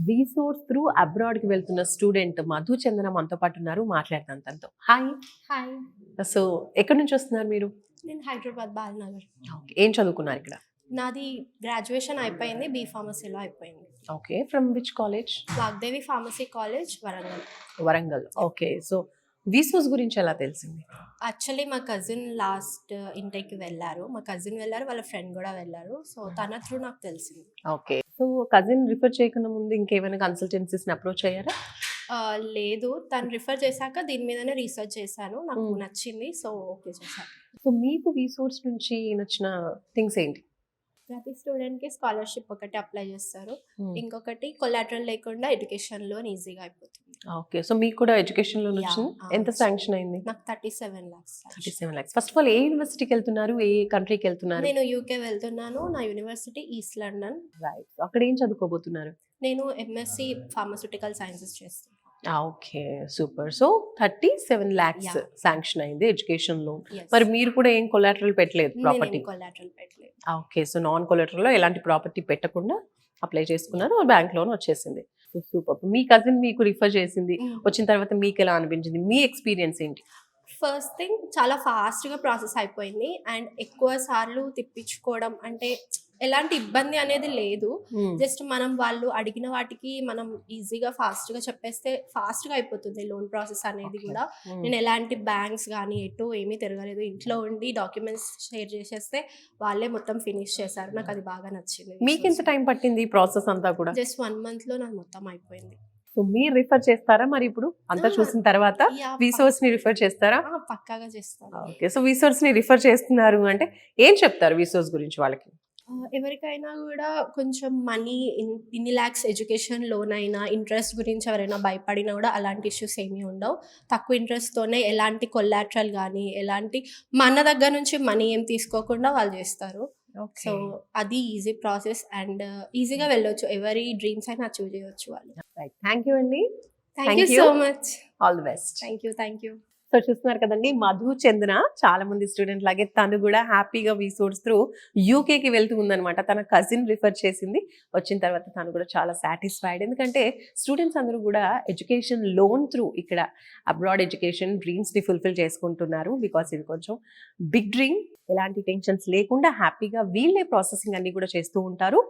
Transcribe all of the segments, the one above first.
వీసోర్స్ through abroad కి వెళ్తున్న student Madhu చందన మనతో పాటు ఉన్నారు. మాట్లాడతాను తనతో. హాయ్. హాయ్, సో ఎక్కడి నుంచి వస్తున్నారు మీరు? నేను హైదరాబాద్ బాలనగర్. ఓకే, ఏం చదువుకున్నారు ఇక్కడ? నాది గ్రాడ్యుయేషన్ అయిపోయింది, బీ ఫార్మసీలో అయిపోయింది. Okay, from which college? Vagdevi pharmacy college, Warangal. Warangal. Okay, so వీసోర్స్ గురించి ఎలా తెలిసింది? యాక్చువల్లీ మా కజిన్ లాస్ట్ ఇంటేక్కి వెళ్ళారు, వాళ్ళ ఫ్రెండ్ కూడా వెళ్ళారు. సో తన త్రూ నాకు తెలిసింది. ఓకే, సో కజిన్ రిఫర్ చేయకుండా ముందు ఇంకేమైనా కన్సల్టెన్సీస్ అప్రోచ్ అయ్యారా? లేదు, తను రిఫర్ చేశాక దీని మీదనే రీసెర్చ్ చేశాను, నాకు నచ్చింది, సో ఓకే చేశాను. సో మీకు వీసోర్స్ నుంచి నచ్చిన థింగ్స్ ఏంటి? ప్రతి స్టూడెంట్కి స్కాలర్షిప్ ఒకటి అప్లై చేస్తారు, ఇంకొకటి కొలాటరల్ లేకుండా ఎడ్యుకేషన్ లోన్ ఈజీగా అయిపోతుంది. ఓకే, సో మీకు కూడా ఎడ్యుకేషన్ లోన్ వచ్చింది. ఎంత శాంక్షన్ అయింది? నాకు 37 lakhs. 37 lakhs. First of all ఏ యూనివర్సిటీకి వెళ్తున్నారు, ఏ కంట్రీకి వెళ్తున్నారు? నేను యూకే వెళ్తున్నాను, నా యూనివర్సిటీ ఈస్ట్ లండన్. రైట్, అక్కడ ఏం చదువుకోబోతున్నారు? నేను ఎంఎస్సి ఫార్మాస్యూటికల్ సైన్సెస్ చేస్తాను. Okay, super. So 37 lakhs Yeah. Sanction అయింది ఎడ్యుకేషన్ లోన్. Yes. మరి మీరు కూడా ఏం కొలాటరల్ పెట్టలేదు ప్రాపర్టీ? కొలాటరల్ పెట్టలేదు. ఓకే, సో నాన్ కొలాటరల్ లో ఎలాంటి ప్రాపర్టీ పెట్టకుండా అప్లై చేసుకున్నారు, బ్యాంక్ లోన్ వచ్చేసింది. సూపర్. మీ కజిన్ మీకు రిఫర్ చేసింది, వచ్చిన తర్వాత మీకు ఎలా అనిపించింది, మీ ఎక్స్పీరియన్స్ ఏంటి? ఫస్ట్ థింగ్, చాలా ఫాస్ట్గా ప్రాసెస్ అయిపోయింది అండ్ ఎక్కువ సార్లు తిప్పించుకోవడం అంటే ఎలాంటి ఇబ్బంది అనేది లేదు. జస్ట్ మనం వాళ్ళు అడిగిన వాటికి మనం ఈజీగా ఫాస్ట్గా చెప్పేస్తే ఫాస్ట్గా అయిపోతుంది లోన్ ప్రాసెస్ అనేది కూడా. నేను ఎలాంటి బ్యాంక్స్ కానీ ఎటు ఏమీ తిరగలేదు, ఇంట్లో ఉండి డాక్యుమెంట్స్ షేర్ చేసేస్తే వాళ్ళే మొత్తం ఫినిష్ చేశారు. నాకు అది బాగా నచ్చింది. మీకు ఎంత టైం పట్టింది ఈ ప్రాసెస్ అంతా కూడా? జస్ట్ 1 monthలో నాకు మొత్తం అయిపోయింది. సో మీరు రిఫర్ చేస్తారా మరి? ఇప్పుడు అంతా చూసిన తర్వాత వీసోర్స్ ని రిఫర్ చేస్తారా? పక్కాగా చేస్తాను. ఓకే, సో వీసోర్స్ ని రిఫర్ చేస్తున్నారు అంటే ఏం చెప్తారు వీసోర్స్ గురించి వాళ్ళకి? ఎవరికైనా కూడా కొంచెం మనీ ఇన్ని ల్యాక్స్ ఎడ్యుకేషన్ లోన్ అయినా ఇంట్రెస్ట్ గురించి ఎవరైనా భయపడినా కూడా అలాంటి ఇష్యూస్ ఏమీ ఉండవు. తక్కువ ఇంట్రెస్ట్తోనే ఎలాంటి కొలాటరల్ కానీ ఎలాంటి మన దగ్గర నుంచి మనీ ఏం తీసుకోకుండా వాళ్ళు చేస్తారు. సో అది ఈజీ ప్రాసెస్ అండ్ ఈజీగా వెళ్ళొచ్చు, ఎవరి డ్రీమ్స్ అయినా అచీవ్ చేయొచ్చు వాళ్ళు. థ్యాంక్ యూ అండి. Thank you so much. All the best. Thank you. So చూస్తున్నారు కదండి, మధు చందన చాలా మంది స్టూడెంట్ లాగే తను కూడా హ్యాపీగా వీసోర్స్ త్రూ యూకేకి వెళ్తూ ఉందన్నమాట. తన కజిన్ రిఫర్ చేసింది, వచ్చిన తర్వాత తను కూడా చాలా సాటిస్ఫైడ్. ఎందుకంటే స్టూడెంట్స్ అందరూ కూడా ఎడ్యుకేషన్ లోన్ త్రూ ఇక్కడ అబ్రాడ్ ఎడ్యుకేషన్ డ్రీమ్స్ని ఫుల్ఫిల్ చేసుకుంటున్నారు. బికాస్ ఇది కొంచెం బిగ్ డ్రీమ్, ఎలాంటి టెన్షన్స్ లేకుండా హ్యాపీగా వీళ్ళే ప్రాసెసింగ్ అన్ని కూడా చేస్తూ ఉంటారు.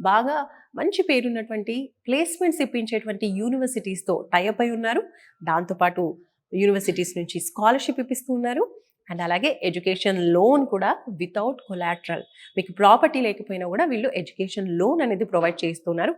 బాగా మంచి పేరున్నటువంటి ప్లేస్మెంట్స్ ఇప్పించేటువంటి యూనివర్సిటీస్తో టైఅప్ అయి ఉన్నారు. దాంతోపాటు యూనివర్సిటీస్ నుంచి స్కాలర్షిప్ ఇప్పిస్తూ ఉన్నారు. అండ్ అలాగే ఎడ్యుకేషన్ లోన్ కూడా వితౌట్ కొలాటరల్, మీకు ప్రాపర్టీ లేకపోయినా కూడా వీళ్ళు ఎడ్యుకేషన్ లోన్ అనేది ప్రొవైడ్ చేస్తున్నారు.